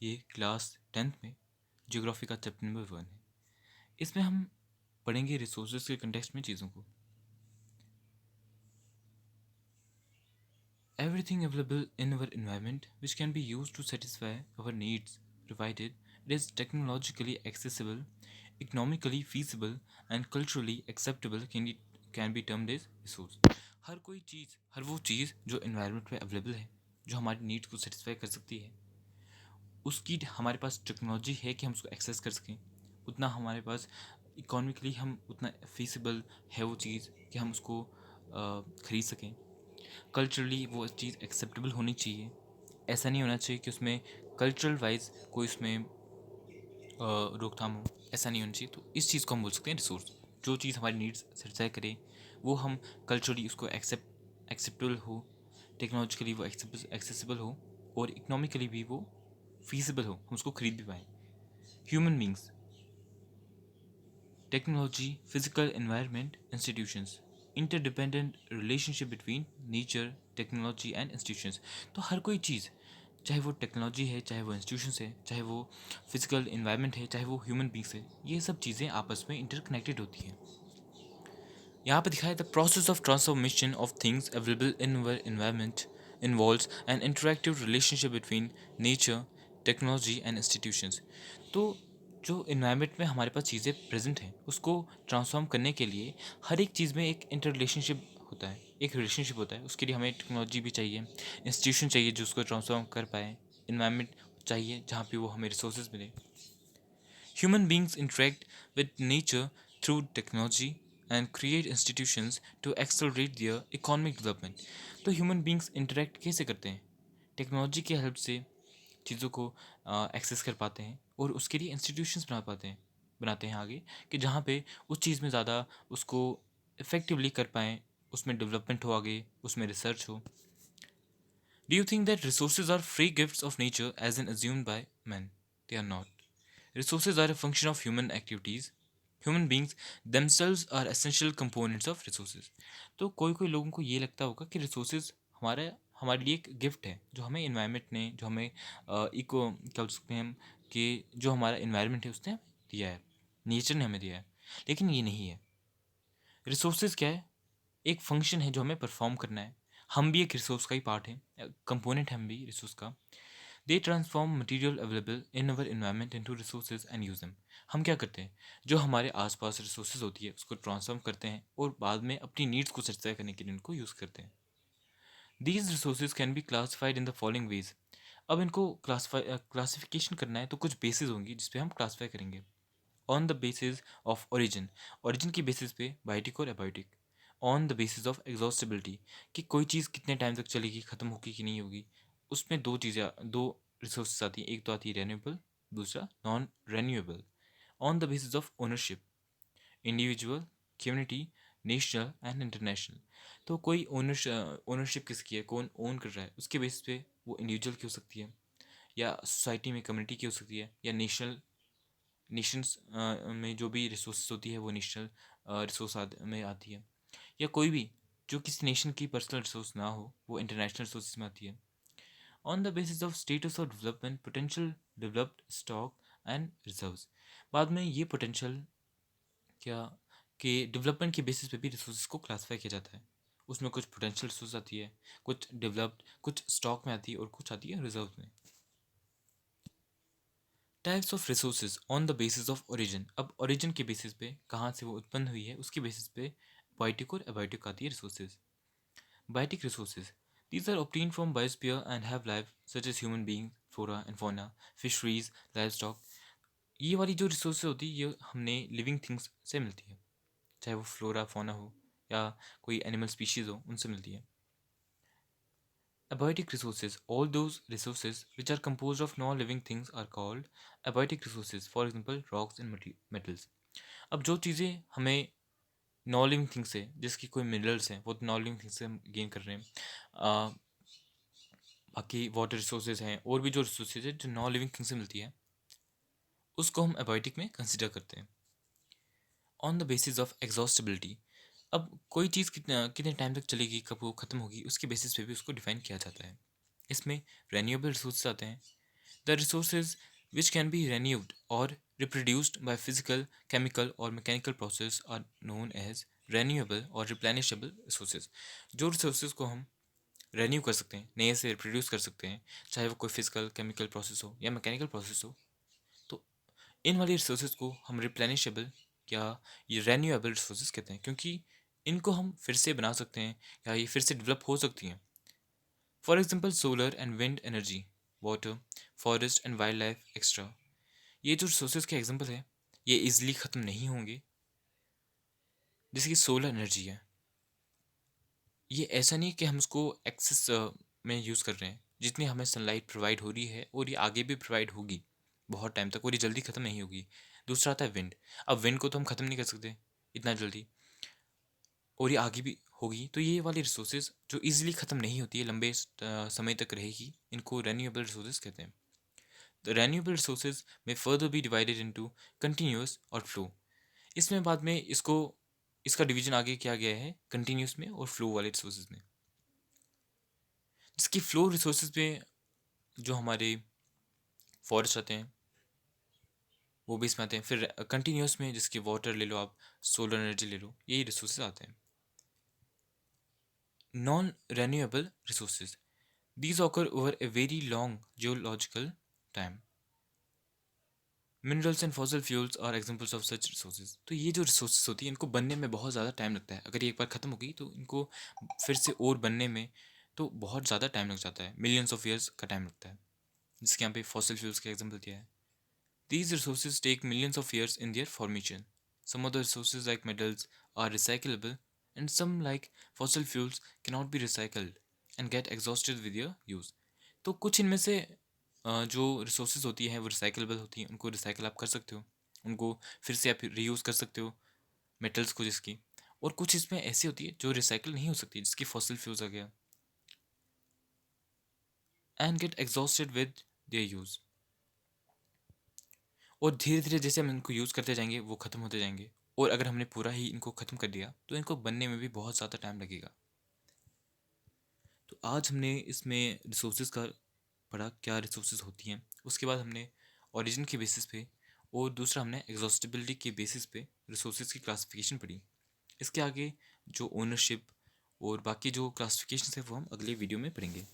ये class 10th में geography का चैप्टर नंबर 1 है। इसमें हम पढ़ेंगे रिसोर्सेज के कंटेक्स्ट में चीज़ों को। Everything available in our environment which can be used to satisfy our needs, provided it is technologically accessible, economically feasible, and culturally acceptable can be termed as resource. हर कोई चीज़, हर वो चीज़ जो environment में available है, जो हमारी नीड्स को satisfy कर सकती है, उसकी हमारे पास टेक्नोलॉजी है कि हम उसको एक्सेस कर सकें, उतना हमारे पास इकोनॉमिकली हम उतना फीसिबल है वो चीज़ कि हम उसको ख़रीद सकें। कल्चरली वो चीज़ एक्सेप्टेबल होनी चाहिए। ऐसा नहीं होना चाहिए कि उसमें कल्चरल वाइज कोई उसमें रोकथाम हो, ऐसा नहीं होना चाहिए। तो इस चीज़ को हम बोल सकते हैं रिसोर्स। जो चीज़ हमारी नीड्स सेटिस्फाई करे, वो हम कल्चरली उसको एक्सेप्टेबल हो, टेक्नोलॉजिकली वो एक्सेसिबल हो, और इकोनॉमिकली भी वो फीसिबल हो, हम उसको खरीद भी पाएँ। Human beings, technology, physical environment, institutions, interdependent relationship between nature, technology and institutions. तो हर कोई चीज़, चाहे वो टेक्नोलॉजी है, चाहे वो इंस्टीट्यूशंस है, चाहे वो फिजिकल इन्वायरमेंट है, चाहे वो ह्यूमन बींग्स है, ये सब चीज़ें आपस में इंटरकनेक्टेड होती हैं। यहाँ पे दिखाया the process of transformation of things available in our environment involves N interactive relationship between nature, technology and institutions. तो जो इन्वायरमेंट में हमारे पास चीज़ें प्रेजेंट हैं, उसको ट्रांसफॉर्म करने के लिए हर एक चीज़ में एक इंटर रिलेशनशिप होता है, एक रिलेशनशिप होता है। उसके लिए हमें टेक्नोलॉजी भी चाहिए, इंस्टीट्यूशन चाहिए जो उसको ट्रांसफॉर्म कर पाए, इन्वायरमेंट चाहिए जहाँ पे वो हमें रिसोर्सेज मिले। Human beings interact with nature through technology and create institutions to accelerate their economic development. तो ह्यूमन बींग्स इंटरेक्ट कैसे करते हैं? टेक्नोलॉजी की हेल्प से चीज़ों को एक्सेस कर पाते हैं और उसके लिए इंस्टीट्यूशंस बनाते हैं आगे, कि जहाँ पे उस चीज़ में ज़्यादा उसको इफ़ेक्टिवली कर पाएँ, उसमें डेवलपमेंट हो आगे, उसमें रिसर्च हो। Do you think that resources are free gifts of nature as in assumed by men? They are not. Resources are a function of human activities. Human beings themselves are essential components of resources. तो कोई कोई लोगों को ये लगता होगा कि resources हमारे लिए एक गिफ्ट है, जो हमें इन्वायरमेंट ने, जो हमें इको क्या बोल सकते हैं हम, कि जो हमारा इन्वायरमेंट है उसने हमें दिया है, नेचर ने हमें दिया है। लेकिन ये नहीं है। रिसोर्सेज क्या है? एक फंक्शन है जो हमें परफॉर्म करना है। हम भी एक रिसोर्स का ही पार्ट है, कंपोनेंट हम भी रिसोर्स का। They transform material available in our environment into resources and use them. हम क्या करते हैं? जो हमारे आसपास रिसोर्सेज होती है उसको ट्रांसफॉर्म करते हैं और बाद में अपनी नीड्स को सेटिस्फाई करने के लिए उनको यूज़ करते हैं। These resources can be classified in the following veg. अब इनको क्लासिफिकेशन करना है तो कुछ बेसिस होंगी जिस पे हम क्लासीफाई करेंगे। On the basis of origin, origin की बेसिस पे बायोटिक और abiotic. On the basis of exhaustibility, कि कोई चीज़ कितने टाइम तक चलेगी, ख़त्म होगी कि नहीं होगी। उसमें दो रिसोर्सेज आती हैं, एक तो आती है रेन्यूएबल, दूसरा non renewable. On the basis of ownership, individual, community, national and international. तो कोई ओनरशिप किसकी है, कौन ओन कर रहा है, उसके बेसिस पे वो इंडिविजुअल की हो सकती है, या सोसाइटी में कम्युनिटी की हो सकती है, या नेशंस में जो भी रिसोर्स होती है वो नेशनल रिसोर्स में आती है, या कोई भी जो किसी नेशन की पर्सनल रिसोर्स ना हो वो इंटरनेशनल रिसोर्स में आती है। On the basis of status of development, potential developed stock and reserves. बाद में ये पोटेंशियल क्या, कि डेवलपमेंट के बेसिस पे भी रिसोर्सेज को क्लासीफाई किया जाता है। उसमें कुछ पोटेंशियल रिसोर्स आती है, कुछ डेवलप्ड, कुछ स्टॉक में आती है और कुछ आती है रिजर्व में। Types of resources on the basis of origin. अब ओरिजिन के बेसिस पे कहाँ से वो उत्पन्न हुई है उसके बेसिस पे बायोटिक और एबायोटिक आती है resources. Biotic resources, these are obtained from biosphere and have life such as human beings, flora and fauna, fisheries, livestock। ये वाली जो रिसोर्सेज होती है ये हमने लिविंग थिंग्स से मिलती है, चाहे वो फ्लोरा फौना हो या कोई एनिमल स्पीशीज हो, उनसे मिलती है। Abiotic resources, all those resources which are composed of non-living things are called abiotic resources, for example rocks and metals। अब जो चीज़ें हमें नॉन लिविंग थिंग्स है, जिसकी कोई मिनरल्स हैं, वो नॉन लिविंग थिंग्स से हम गेन कर रहे हैं। बाकी वाटर रिसोर्सेज हैं और भी जो रिसोर्सेज है जो नॉन लिविंग थिंग्स से मिलती है, उसको हम abiotic में कंसिडर करते हैं। ऑन द बेसिस ऑफ एग्जॉस्टेबिलिटी, अब कोई चीज़ कितने टाइम तक चलेगी, कब वो ख़त्म होगी, उसके बेसिस पे भी उसको डिफाइन किया जाता है। इसमें रेन्यूएबल रिसोर्स आते हैं, The resources which can be renewed or reproduced by physical, chemical or mechanical process are known as renewable और replenishable resources. जो resources को हम renew कर सकते हैं, नए से reproduce कर सकते हैं, चाहे वो कोई physical, chemical process हो या mechanical process हो, तो इन वाली resources को हम replenishable या ये renewable resources कहते हैं, क्योंकि इनको हम फिर से बना सकते हैं या ये फिर से डेवलप हो सकती हैं. For example solar and wind energy, water, forest and wild life extra. ये जो रिसोर्सेज के एग्जाम्पल है ये इजिली ख़त्म नहीं होंगे. जैसे कि सोलर एनर्जी है, ये ऐसा नहीं कि हम उसको एक्सेस में यूज़ कर रहे हैं. जितनी हमें सनलाइट प्रोवाइड हो रही है और ये आगे भी प्रोवाइड होगी बहुत टाइम तक और ये जल्दी ख़त्म नहीं होगी. दूसरा आता है विंड. अब विंड को तो हम ख़त्म नहीं कर सकते इतना जल्दी और ये आगे भी होगी. तो ये वाली रिसोर्सेज जो इजीली ख़त्म नहीं होती है, लंबे समय तक रहेगी, इनको रेन्यूएबल रिसोर्सेज कहते हैं. द रेन्यूएबल रिसोर्सेज में further be divided into continuous और फ्लो. इसमें बाद में इसका डिवीजन आगे किया गया है कंटिन्यूस में और फ्लो वाले रिसोर्सेज में. जिसकी फ्लो रिसोर्सेज में जो हमारे फॉरेस्ट आते हैं वो भी इसमें आते हैं. फिर कंटिन्यूस में जिसकी वाटर ले लो आप, सोलर एनर्जी ले लो, यही रिसोर्सेज आते हैं. Non renewable resources, these occur over a very long geological time. Minerals and fossil fuels are examples of such resources. तो ये जो resources होती है इनको बनने में बहुत ज़्यादा टाइम लगता है. अगर ये एक बार ख़त्म हो गई तो इनको फिर से और बनने में तो बहुत ज़्यादा टाइम लग जाता है, मिलियंस ऑफ ईयर्स का टाइम लगता है. जिसके यहाँ पे फॉसिल फ्यूल्स का एग्जाम्पल दिया है. These resources take millions of years in their formation. Some of the resources like metals are recyclable and some like fossil fuels cannot be recycled and get exhausted with their use. तो कुछ इनमें से जो resources होती हैं वो recyclable होती हैं, उनको रिसाइकल आप कर सकते हो, उनको फिर से आप रीयूज़ कर सकते हो मेटल्स को जिसकी. और कुछ इसमें ऐसी होती है जो रिसाइकल नहीं हो सकती, जिसकी फॉसिल फ्यूल्स आ गया, and get exhausted with their use. और धीरे धीरे जैसे हम इनको यूज़ करते जाएंगे वो ख़त्म होते जाएंगे. और अगर हमने पूरा ही इनको ख़त्म कर दिया तो इनको बनने में भी बहुत ज़्यादा टाइम लगेगा. तो आज हमने इसमें रिसोर्सेज का पढ़ा, क्या रिसोर्सेज होती हैं. उसके बाद हमने ओरिजिन के बेसिस पे और दूसरा हमने एग्जॉस्टिबिलिटी के बेसिस पे रिसोर्सेज की क्लासिफिकेशन पढ़ी. इसके आगे जो ओनरशिप और बाकी जो क्लासिफिकेशन है वो हम अगले वीडियो में पढ़ेंगे.